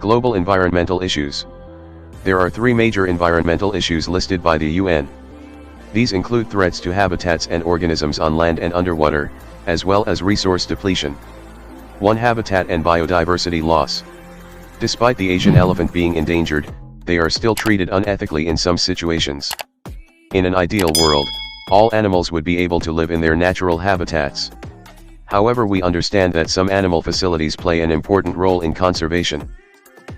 Global environmental issues. There are three major environmental issues listed by the UN. These include threats to habitats and organisms on land and underwater, as well as resource depletion. 1. Habitat and biodiversity loss. Despite the Asian elephant being endangered, they are still treated unethically in some situations. In an ideal world, all animals would be able to live in their natural habitats. However, we understand that some animal facilities play an important role in conservation.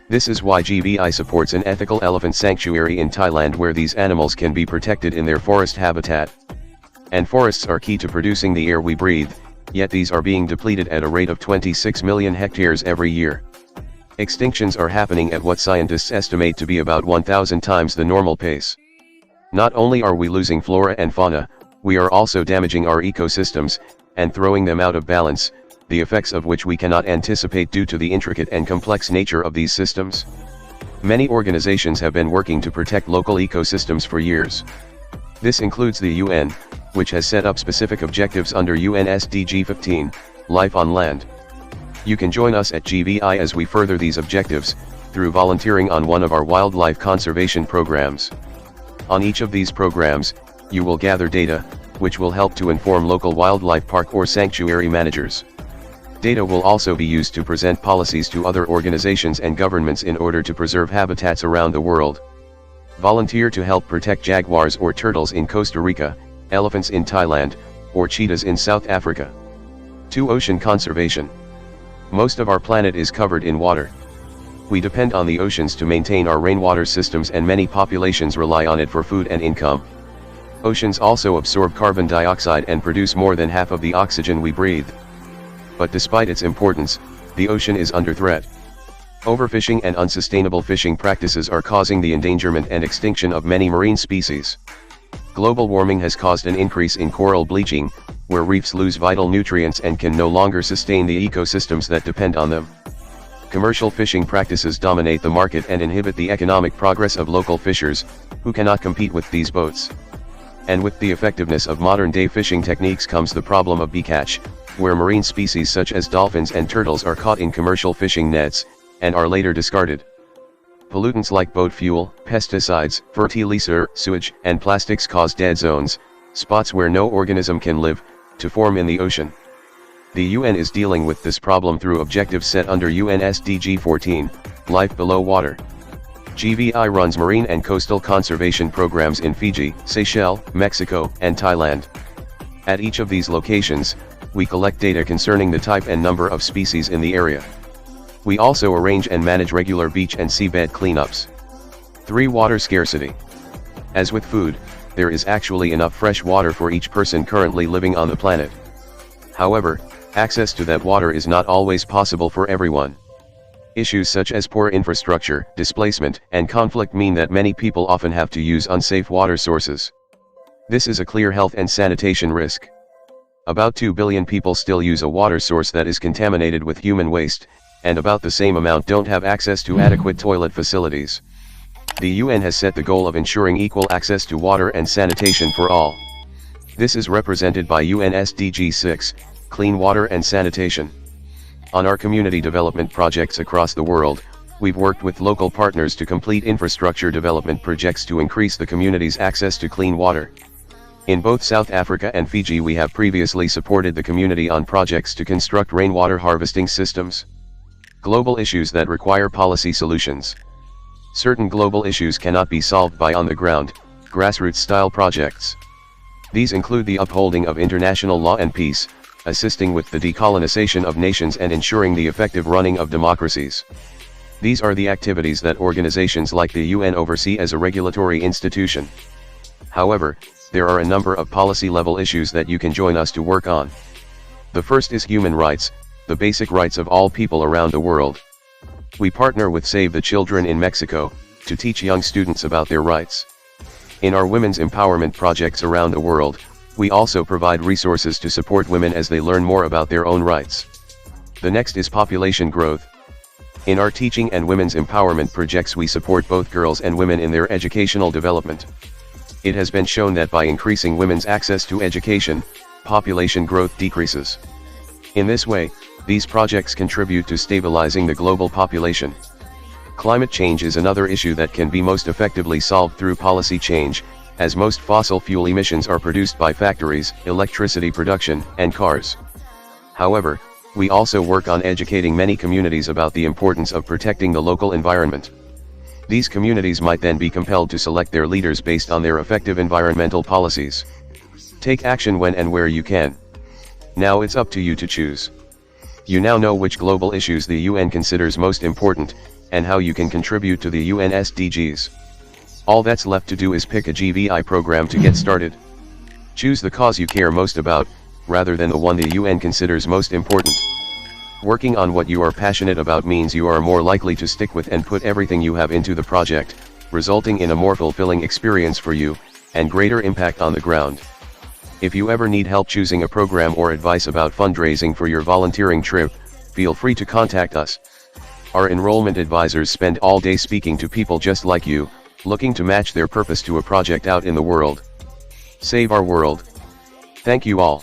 This is why Gvi supports an ethical elephant sanctuary in Thailand where these animals can be protected in their forest habitat. And forests are key to producing the air we breathe, yet these are being depleted at a rate of 26 million hectares every year. Extinctions are happening at what scientists estimate to be about 1,000 times the normal pace. Not only are we losing flora and fauna, we are also damaging our ecosystems, and throwing them out of balance, the effects of which we cannot anticipate due to the intricate and complex nature of these systems. Many organizations have been working to protect local ecosystems for years. This includes the UN, which has set up specific objectives under UN SDG 15, Life on Land. You can join us at Gvi as we further these objectives, through volunteering on one of our wildlife conservation programs. On each of these programs, you will gather data, which will help to inform local wildlife park or sanctuary managers. Data will also be used to present policies to other organizations and governments in order to preserve habitats around the world. Volunteer to help protect jaguars or turtles in Costa Rica, elephants in Thailand, or cheetahs in South Africa. 2. Ocean conservation. Most of our planet is covered in water. We depend on the oceans to maintain our rainwater systems, and many populations rely on it for food and income. Oceans also absorb carbon dioxide and produce more than half of the oxygen we breathe. But despite its importance, the ocean is under threat. Overfishing and unsustainable fishing practices are causing the endangerment and extinction of many marine species. Global warming has caused an increase in coral bleaching, where reefs lose vital nutrients and can no longer sustain the ecosystems that depend on them. Commercial fishing practices dominate the market and inhibit the economic progress of local fishers, who cannot compete with these boats. And with the effectiveness of modern-day fishing techniques comes the problem of bycatch, where marine species such as dolphins and turtles are caught in commercial fishing nets, and are later discarded. Pollutants like boat fuel, pesticides, fertilizer, sewage, and plastics cause dead zones, spots where no organism can live, to form in the ocean. The UN is dealing with this problem through objectives set under UN SDG 14, Life Below Water. Gvi runs marine and coastal conservation programs in Fiji, Seychelles, Mexico, and Thailand. At each of these locations, we collect data concerning the type and number of species in the area. We also arrange and manage regular beach and seabed cleanups. 3. Water scarcity. As with food, there is actually enough fresh water for each person currently living on the planet. However, access to that water is not always possible for everyone. Issues such as poor infrastructure, displacement, and conflict mean that many people often have to use unsafe water sources. This is a clear health and sanitation risk. About 2 billion people still use a water source that is contaminated with human waste, and about the same amount don't have access to adequate toilet facilities. The UN has set the goal of ensuring equal access to water and sanitation for all. This is represented by UN SDG 6, Clean Water and Sanitation. On our community development projects across the world, we've worked with local partners to complete infrastructure development projects to increase the community's access to clean water. In both South Africa and Fiji, we have previously supported the community on projects to construct rainwater harvesting systems. Global issues that require policy solutions. Certain global issues cannot be solved by on-the-ground, grassroots-style projects. These include the upholding of international law and peace, assisting with the decolonization of nations, and ensuring the effective running of democracies. These are the activities that organizations like the UN oversee as a regulatory institution. However, there are a number of policy-level issues that you can join us to work on. The first is human rights, the basic rights of all people around the world. We partner with Save the Children in Mexico, to teach young students about their rights. In our women's empowerment projects around the world, we also provide resources to support women as they learn more about their own rights. The next is population growth. In our teaching and women's empowerment projects, we support both girls and women in their educational development. It has been shown that by increasing women's access to education, population growth decreases. In this way, these projects contribute to stabilizing the global population. Climate change is another issue that can be most effectively solved through policy change, as most fossil fuel emissions are produced by factories, electricity production, and cars. However, we also work on educating many communities about the importance of protecting the local environment. These communities might then be compelled to select their leaders based on their effective environmental policies. Take action when and where you can. Now it's up to you to choose. You now know which global issues the UN considers most important, and how you can contribute to the UN SDGs. All that's left to do is pick a Gvi program to get started. Choose the cause you care most about, rather than the one the UN considers most important. Working on what you are passionate about means you are more likely to stick with and put everything you have into the project, resulting in a more fulfilling experience for you, and greater impact on the ground. If you ever need help choosing a program or advice about fundraising for your volunteering trip, feel free to contact us. Our enrollment advisors spend all day speaking to people just like you, looking to match their purpose to a project out in the world. Save our world. Thank you all.